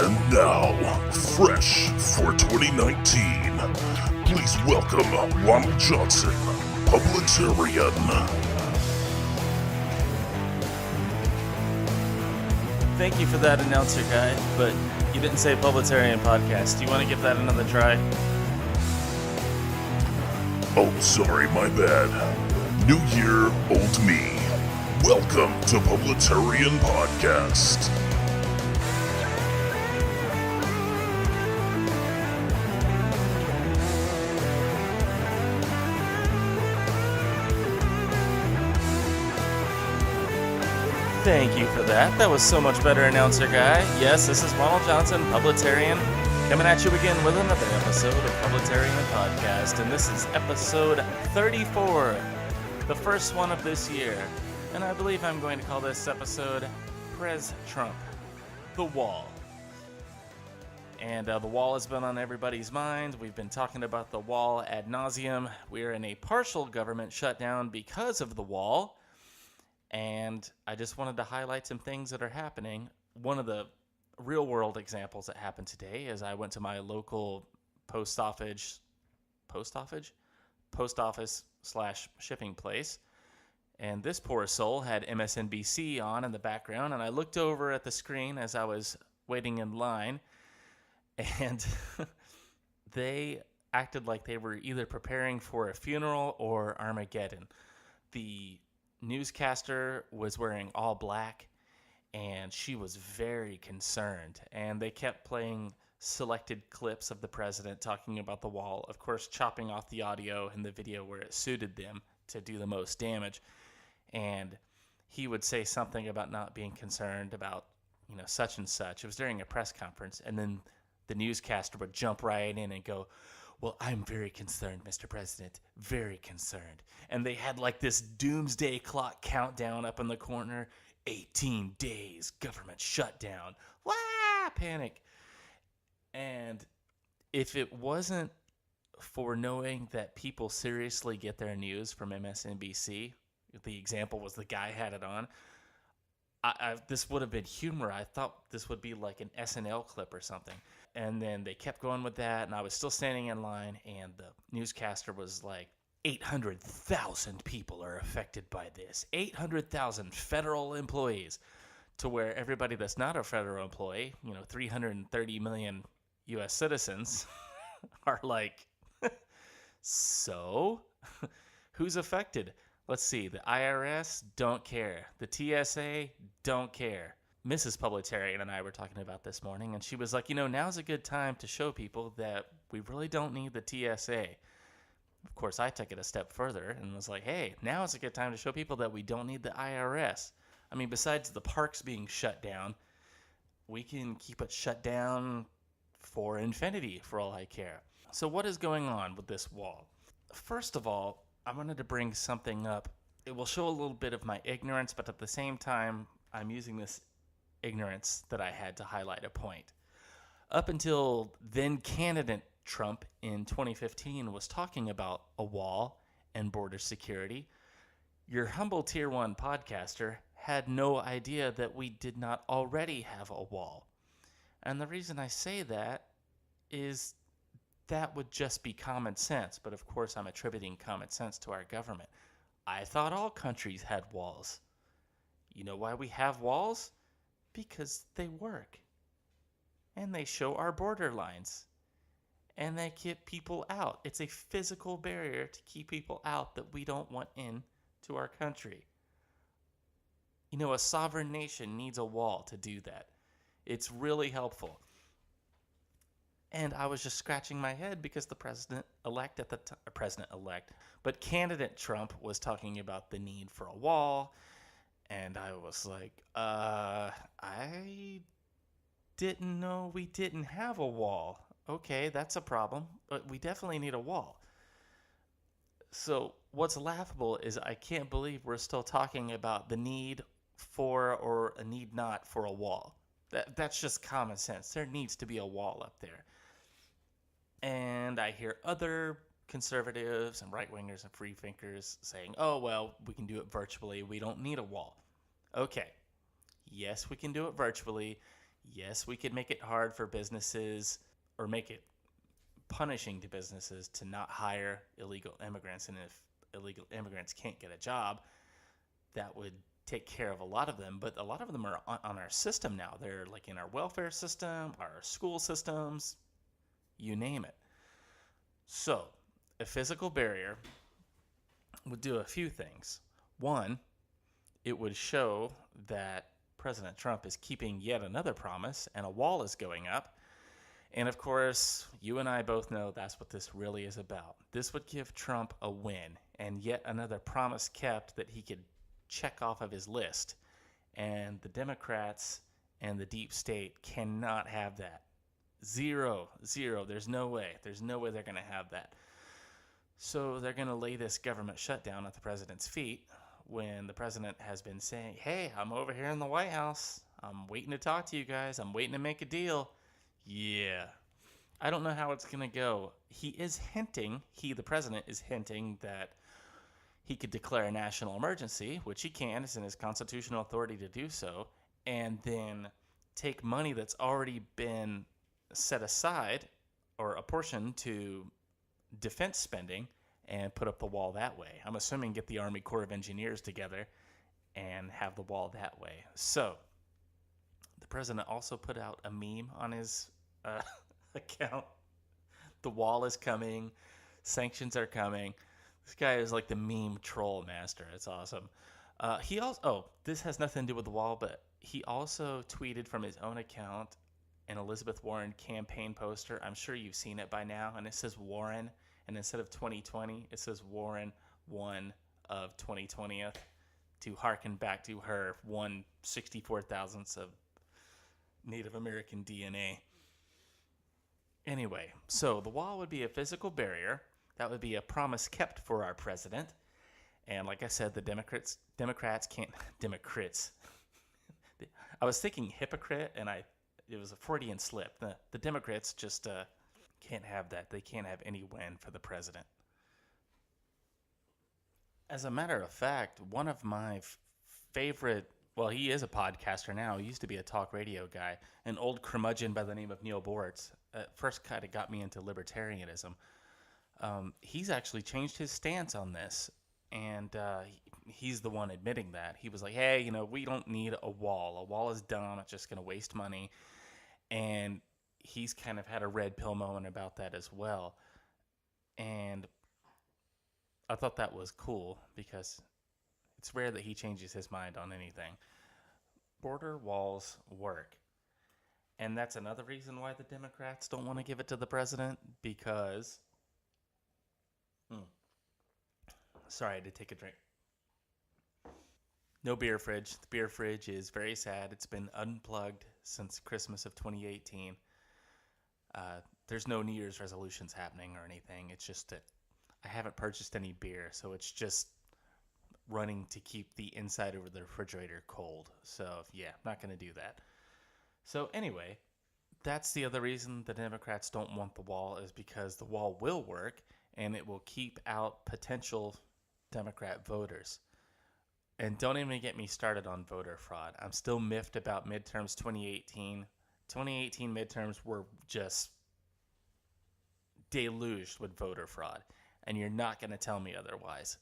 And now, fresh for 2019, please welcome Ronald Johnson, Publitarian. Thank you for that, announcer guy, but you didn't say Publitarian Podcast. Do you want to give that another try? Oh, sorry, my bad. New year, old me. Welcome to Publitarian Podcast. Thank you for that. That was so much better, announcer guy. Yes, this is Ronald Johnson, Publitarian, coming at you again with another episode of Publitarian Podcast, and this is episode 34, the first one of this year, and I believe I'm going to call this episode Prez Trump, The Wall. And the wall has been on everybody's mind. We've been talking about the wall ad nauseum. We're in a partial government shutdown because of the wall. And I just wanted to highlight some things that are happening. One of the real-world examples that happened today is I went to my local post office / shipping place, and this poor soul had MSNBC on in the background, and I looked over at the screen as I was waiting in line, and they acted like they were either preparing for a funeral or Armageddon. The newscaster was wearing all black, and she was very concerned, and they kept playing selected clips of the president talking about the wall, of course chopping off the audio and the video where it suited them to do the most damage. And he would say something about not being concerned about, such and such. It was during a press conference, and then the newscaster would jump right in and go, "Well, I'm very concerned, Mr. President, very concerned." And they had like this doomsday clock countdown up in the corner. 18 days, government shutdown. Wah! Panic. And if it wasn't for knowing that people seriously get their news from MSNBC, the example was the guy had it on, this would have been humor. I thought this would be like an SNL clip or something. And then they kept going with that, and I was still standing in line, and the newscaster was like, 800,000 people are affected by this. 800,000 federal employees. To where everybody that's not a federal employee, 330 million U.S. citizens, are like, so? Who's affected? Let's see, the IRS, don't care. The TSA, don't care. Mrs. Publitarian and I were talking about this morning, and she was like, now's a good time to show people that we really don't need the TSA. Of course, I took it a step further and was like, hey, now is a good time to show people that we don't need the IRS. I mean, besides the parks being shut down, we can keep it shut down for infinity for all I care. So what is going on with this wall? First of all, I wanted to bring something up. It will show a little bit of my ignorance, but at the same time, I'm using this ignorance that I had to highlight a point. Up until then candidate Trump in 2015 was talking about a wall and border security. Your humble tier 1 podcaster had no idea that we did not already have a wall. And the reason I say that is that would just be common sense, but of course I'm attributing common sense to our government. I thought all countries had walls. You know why we have walls? Because they work. And they show our border lines. And they keep people out. It's a physical barrier to keep people out that we don't want in to our country. A sovereign nation needs a wall to do that. It's really helpful. And I was just scratching my head because the president-elect at the time, but candidate Trump was talking about the need for a wall. And I was like, I didn't know we didn't have a wall. Okay, that's a problem, but we definitely need a wall. So what's laughable is I can't believe we're still talking about the need for or a need not for a wall. That's just common sense. There needs to be a wall up there. And I hear other conservatives and right-wingers and free-thinkers saying, oh, well, we can do it virtually. We don't need a wall. Okay. Yes, we can do it virtually. Yes, we could make it hard for businesses or make it punishing to businesses to not hire illegal immigrants. And if illegal immigrants can't get a job, that would take care of a lot of them. But a lot of them are on our system now. They're like in our welfare system, our school systems, you name it. So, a physical barrier would do a few things. One, it would show that President Trump is keeping yet another promise and a wall is going up. And of course, you and I both know that's what this really is about. This would give Trump a win and yet another promise kept that he could check off of his list. And the Democrats and the deep state cannot have that. Zero. There's no way. There's no way they're going to have that. So they're going to lay this government shutdown at the president's feet when the president has been saying, hey, I'm over here in the White House. I'm waiting to talk to you guys. I'm waiting to make a deal. Yeah. I don't know how it's going to go. He is hinting, the president, is hinting that he could declare a national emergency, which he can. It's in his constitutional authority to do so, and then take money that's already been set aside or apportioned to defense spending and put up the wall that way. I'm assuming get the Army Corps of Engineers together and have the wall that way. So the president also put out a meme on his account. The wall is coming. Sanctions are coming. This guy is like the meme troll master. It's awesome. He also, this has nothing to do with the wall, but he also tweeted from his own account an Elizabeth Warren campaign poster. I'm sure you've seen it by now, and it says Warren, and instead of 2020, it says Warren 1 of 2020th to harken back to her 1/64,000th of Native American DNA. Anyway, so the wall would be a physical barrier. That would be a promise kept for our president. And like I said, the Democrats can't, Democrats. I was thinking hypocrite, and it was a Freudian slip. The Democrats just can't have that. They can't have any win for the president. As a matter of fact, one of my favorite, well, he is a podcaster now. He used to be a talk radio guy, an old curmudgeon by the name of Neil Boortz. At first kind of got me into libertarianism. He's actually changed his stance on this, and he's the one admitting that. He was like, hey, we don't need a wall. A wall is dumb. It's just going to waste money. And he's kind of had a red pill moment about that as well. And I thought that was cool because it's rare that he changes his mind on anything. Border walls work. And that's another reason why the Democrats don't want to give it to the president, because... Sorry, I had to take a drink. No beer fridge. The beer fridge is very sad. It's been unplugged since Christmas of 2018. There's no New Year's resolutions happening or anything. It's just that I haven't purchased any beer, so it's just running to keep the inside of the refrigerator cold. So, yeah, I'm not going to do that. So, anyway, that's the other reason the Democrats don't want the wall, is because the wall will work, and it will keep out potential Democrat voters. And don't even get me started on voter fraud. I'm still miffed about midterms 2018. 2018 midterms were just deluged with voter fraud. And you're not going to tell me otherwise.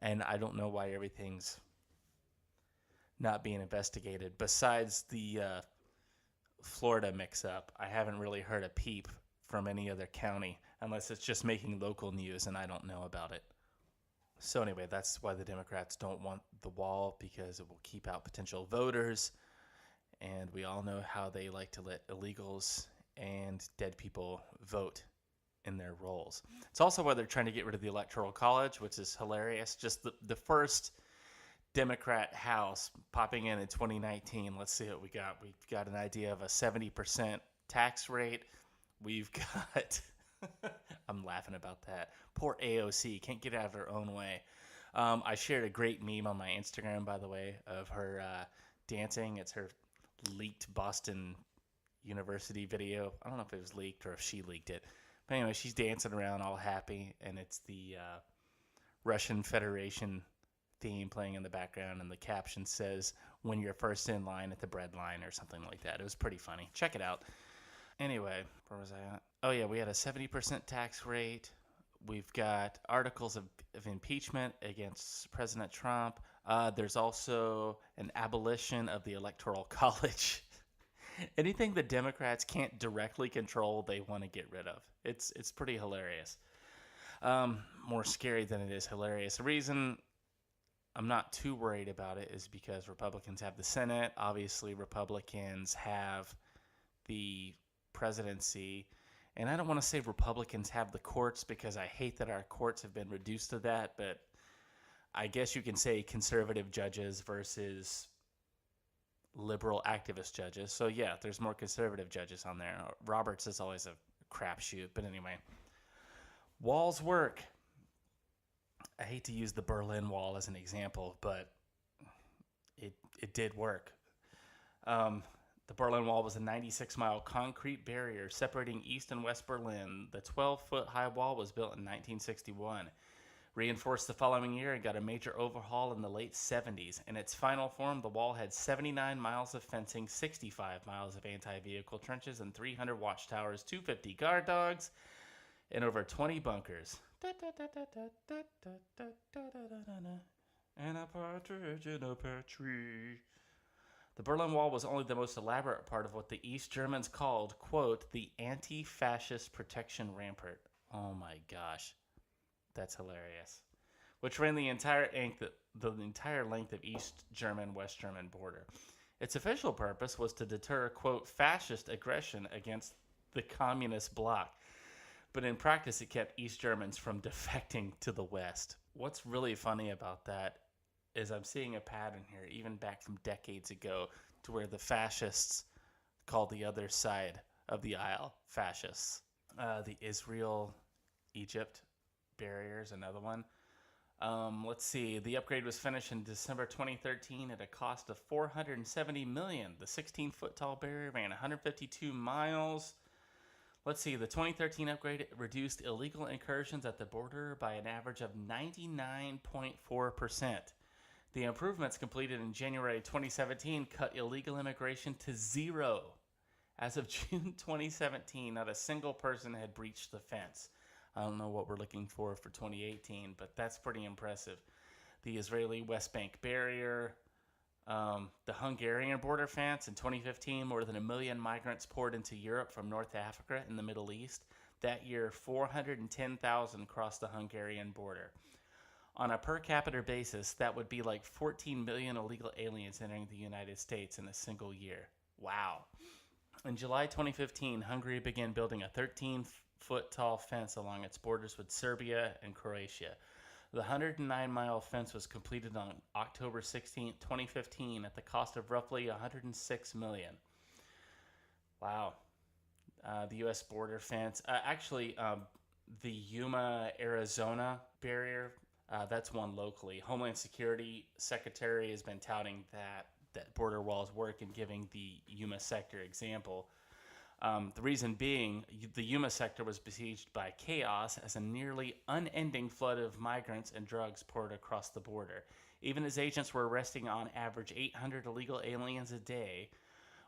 And I don't know why everything's not being investigated. Besides the Florida mix-up, I haven't really heard a peep from any other county, unless it's just making local news and I don't know about it. So anyway, that's why the Democrats don't want the wall, because it will keep out potential voters. And we all know how they like to let illegals and dead people vote in their roles. It's also why they're trying to get rid of the Electoral College, which is hilarious. Just the first Democrat House popping in 2019. Let's see what we got. We've got an idea of a 70% tax rate. We've got... I'm laughing about that. Poor AOC can't get out of her own way. I shared a great meme on my Instagram, by the way, of her dancing. It's her leaked Boston University video. I don't know if it was leaked or if she leaked it. But anyway, she's dancing around all happy, and it's the Russian Federation theme playing in the background, and the caption says, "When you're first in line at the bread line," or something like that. It was pretty funny. Check it out. Anyway, where was I at? Oh, yeah, we had a 70% tax rate. We've got articles of impeachment against President Trump. There's also an abolition of the Electoral College. Anything the Democrats can't directly control, they want to get rid of. It's pretty hilarious. More scary than it is hilarious. The reason I'm not too worried about it is because Republicans have the Senate. Obviously, Republicans have the presidency. And I don't want to say Republicans have the courts because I hate that our courts have been reduced to that. But I guess you can say conservative judges versus liberal activist judges. So, yeah, there's more conservative judges on there. Roberts is always a crapshoot. But anyway, walls work. I hate to use the Berlin Wall as an example, but it did work. The Berlin Wall was a 96-mile concrete barrier separating East and West Berlin. The 12-foot-high wall was built in 1961. Reinforced the following year and got a major overhaul in the late 70s. In its final form, the wall had 79 miles of fencing, 65 miles of anti-vehicle trenches, and 300 watchtowers, 250 guard dogs, and over 20 bunkers. And a partridge in a pear tree. The Berlin Wall was only the most elaborate part of what the East Germans called, quote, the anti-fascist protection rampart. Oh my gosh. That's hilarious. Which ran the entire length of East German-West German border. Its official purpose was to deter, quote, fascist aggression against the communist bloc. But in practice, it kept East Germans from defecting to the West. What's really funny about that is I'm seeing a pattern here, even back from decades ago, to where the fascists called the other side of the aisle fascists. The Israel-Egypt barrier is another one. Let's see. The upgrade was finished in December 2013 at a cost of $470 million. The 16-foot tall barrier ran 152 miles. Let's see. The 2013 upgrade reduced illegal incursions at the border by an average of 99.4%. The improvements completed in January 2017 cut illegal immigration to zero. As of June 2017, not a single person had breached the fence. I don't know what we're looking for 2018, but that's pretty impressive. The Israeli West Bank barrier, the Hungarian border fence. In 2015, more than 1 million migrants poured into Europe from North Africa and the Middle East. That year, 410,000 crossed the Hungarian border. On a per capita basis, that would be like 14 million illegal aliens entering the United States in a single year. Wow. In July 2015, Hungary began building a 13-foot-tall fence along its borders with Serbia and Croatia. The 109-mile fence was completed on October 16, 2015 at the cost of roughly $106 million. Wow. The U.S. border fence. The Yuma, Arizona barrier, that's one locally. Homeland Security Secretary has been touting that border walls work and giving the Yuma sector example. The reason being, the Yuma sector was besieged by chaos as a nearly unending flood of migrants and drugs poured across the border. Even as agents were arresting on average 800 illegal aliens a day,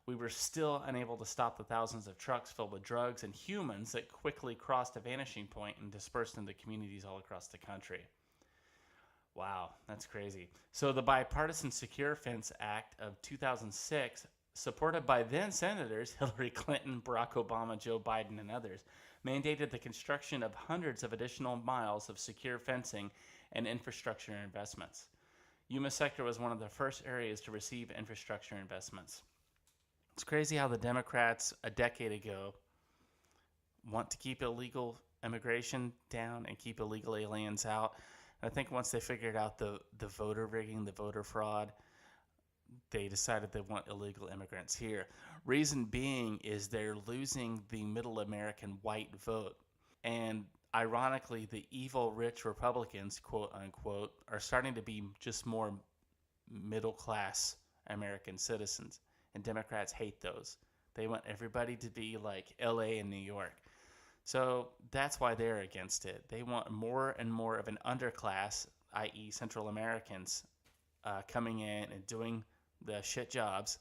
we were still unable to stop the thousands of trucks filled with drugs and humans that quickly crossed a vanishing point and dispersed into communities all across the country. Wow, that's crazy. So the Bipartisan Secure Fence Act of 2006, supported by then Senators Hillary Clinton, Barack Obama, Joe Biden, and others, mandated the construction of hundreds of additional miles of secure fencing and infrastructure investments. Yuma sector was one of the first areas to receive infrastructure investments. It's crazy how the Democrats a decade ago want to keep illegal immigration down and keep illegal aliens out. I think once they figured out the voter rigging, the voter fraud, they decided they want illegal immigrants here. Reason being is they're losing the middle American white vote. And ironically, the evil rich Republicans, quote unquote, are starting to be just more middle class American citizens. And Democrats hate those. They want everybody to be like LA and New York. So that's why they're against it. They want more and more of an underclass, i.e., Central Americans, coming in and doing the shit jobs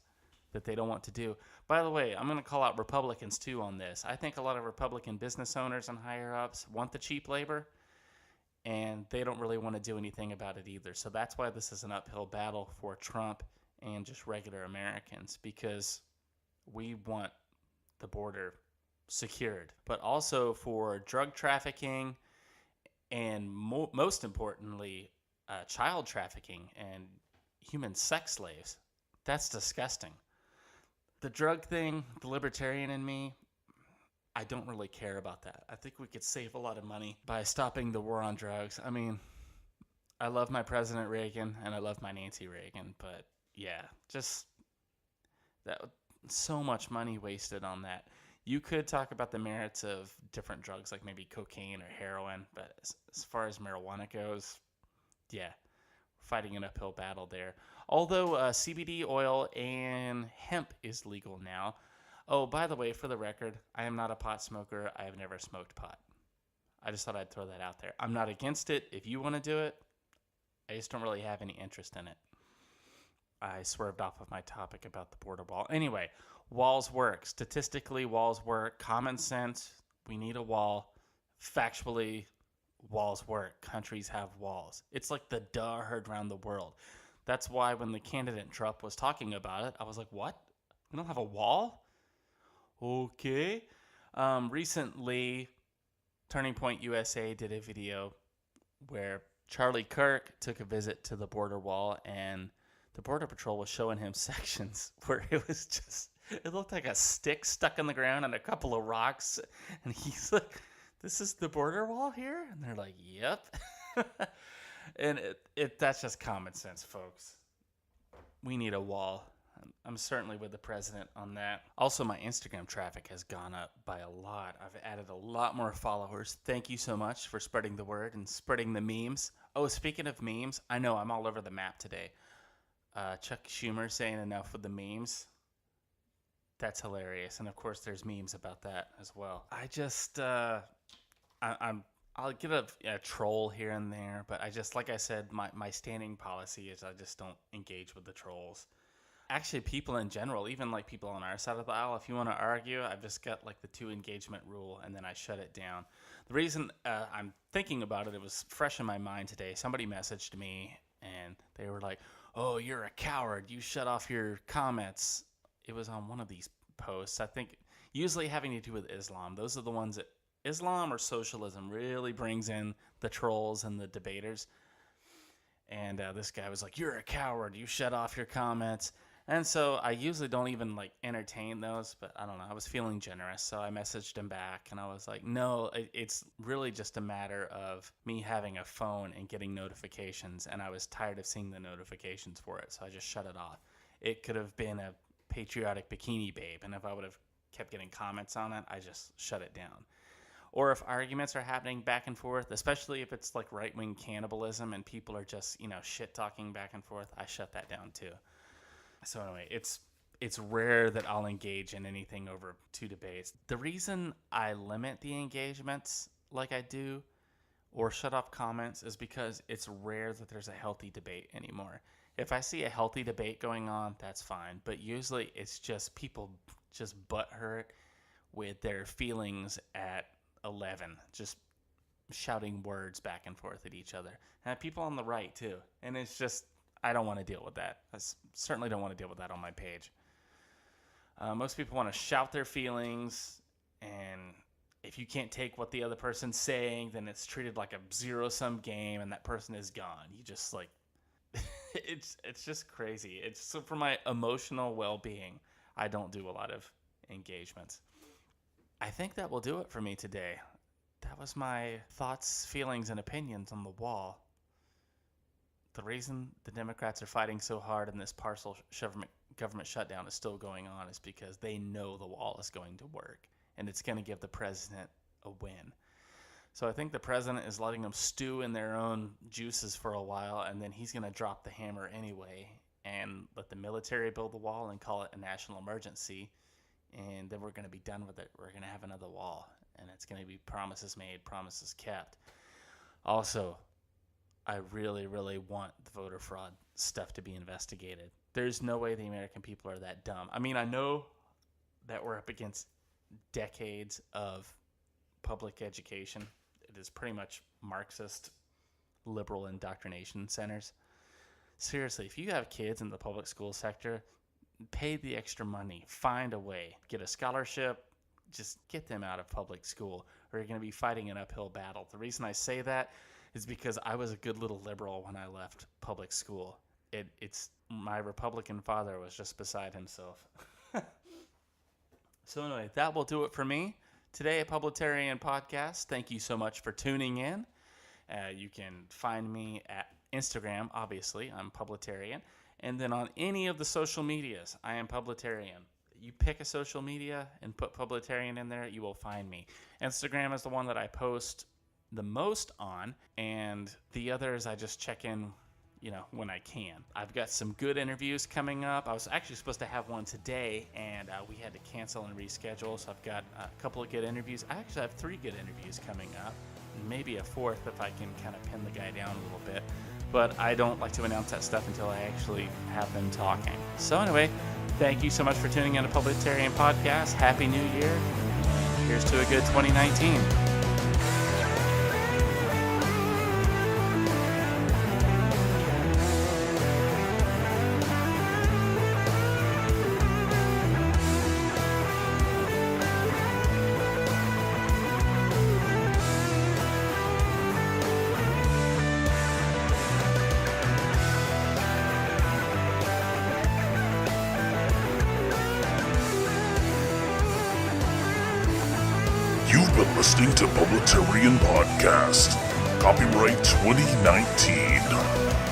that they don't want to do. By the way, I'm going to call out Republicans too on this. I think a lot of Republican business owners and higher ups want the cheap labor, and they don't really want to do anything about it either. So that's why this is an uphill battle for Trump and just regular Americans, because we want the border secured, but also for drug trafficking and most importantly, child trafficking and human sex slaves. That's disgusting. The drug thing, the libertarian in me, I don't really care about that. I think we could save a lot of money by stopping the war on drugs. I mean, I love my President Reagan and I love my Nancy Reagan, but yeah, just that so much money wasted on that. You could talk about the merits of different drugs like maybe cocaine or heroin, but as far as marijuana goes, yeah, fighting an uphill battle there. Although CBD oil and hemp is legal now. Oh, by the way, for the record, I am not a pot smoker. I have never smoked pot. I just thought I'd throw that out there. I'm not against it. If you want to do it, I just don't really have any interest in it. I swerved off of my topic about the border wall. Anyway, walls work. Statistically, walls work. Common sense, we need a wall. Factually, walls work. Countries have walls. It's like the duh heard around the world. That's why when the candidate Trump was talking about it, I was like, what? We don't have a wall? Okay. Recently, Turning Point USA did a video where Charlie Kirk took a visit to the border wall, and the Border Patrol was showing him sections where it was just, it looked like a stick stuck in the ground and a couple of rocks. And he's like, this is the border wall here? And they're like, yep. And that's just common sense, folks. We need a wall. I'm certainly with the president on that. Also, my Instagram traffic has gone up by a lot. I've added a lot more followers. Thank you so much for spreading the word and spreading the memes. Oh, speaking of memes, I know I'm all over the map today. Chuck Schumer saying enough with the memes. That's hilarious. And of course, there's memes about that as well. I just, I'll get a troll here and there, but I just, like I said, my standing policy is I just don't engage with the trolls. Actually, people in general, even like people on our side of the aisle, if you want to argue, I've just got like the 2 engagement rule, and then I shut it down. The reason I'm thinking about it, it was fresh in my mind today. Somebody messaged me, and they were like, oh, you're a coward. You shut off your comments. It was on one of these posts, I think, usually having to do with Islam. Those are the ones that Islam or socialism really brings in the trolls and the debaters. And this guy was like, you're a coward. You shut off your comments. And so I usually don't even like entertain those, but I don't know. I was feeling generous, so I messaged him back, and I was like, no, it's really just a matter of me having a phone and getting notifications, and I was tired of seeing the notifications for it, so I just shut it off. It could have been a patriotic bikini babe, and if I would have kept getting comments on it, I just shut it down. Or if arguments are happening back and forth, especially if it's like right-wing cannibalism and people are just, shit-talking back and forth, I shut that down too. So anyway, it's rare that I'll engage in anything over 2 debates. The reason I limit the engagements like I do or shut off comments is because it's rare that there's a healthy debate anymore. If I see a healthy debate going on, that's fine. But usually it's just people just butthurt with their feelings at 11, just shouting words back and forth at each other. And people on the right too. And it's just, I don't want to deal with that. I certainly don't want to deal with that on my page. Most people want to shout their feelings, and if you can't take what the other person's saying, then it's treated like a zero-sum game, and that person is gone. You just like, it's just crazy. It's so for my emotional well-being, I don't do a lot of engagements. I think that will do it for me today. That was my thoughts, feelings, and opinions on the wall. The reason the Democrats are fighting so hard and this partial government shutdown is still going on is because they know the wall is going to work and it's going to give the president a win. So I think the president is letting them stew in their own juices for a while, and then he's going to drop the hammer anyway and let the military build the wall and call it a national emergency, and then we're going to be done with it. We're going to have another wall, and it's going to be promises made, promises kept. Also, I really, really want the voter fraud stuff to be investigated. There's no way the American people are that dumb. I mean, I know that we're up against decades of public education. It is pretty much Marxist, liberal indoctrination centers. Seriously, if you have kids in the public school sector, pay the extra money. Find a way. Get a scholarship. Just get them out of public school, or you're going to be fighting an uphill battle. The reason I say that is because I was a good little liberal when I left public school. It's my Republican father was just beside himself. So anyway, that will do it for me today at Publitarian Podcast. Thank you so much for tuning in. You can find me at Instagram, obviously. I'm Publitarian. And then on any of the social medias, I am Publitarian. You pick a social media and put Publitarian in there, you will find me. Instagram is the one that I post the most on, and the others I just check in, when I can. I've got some good interviews coming up. I was actually supposed to have one today, and we had to cancel and reschedule, so I've got a couple of good interviews. I actually have 3 good interviews coming up, and maybe a 4th if I can kind of pin the guy down a little bit. But I don't like to announce that stuff until I actually have them talking. So anyway, thank you so much for tuning in to Publitarian Podcast. Happy New Year. Here's to a good 2019. You've been listening to Publitarian Podcast. Copyright 2019.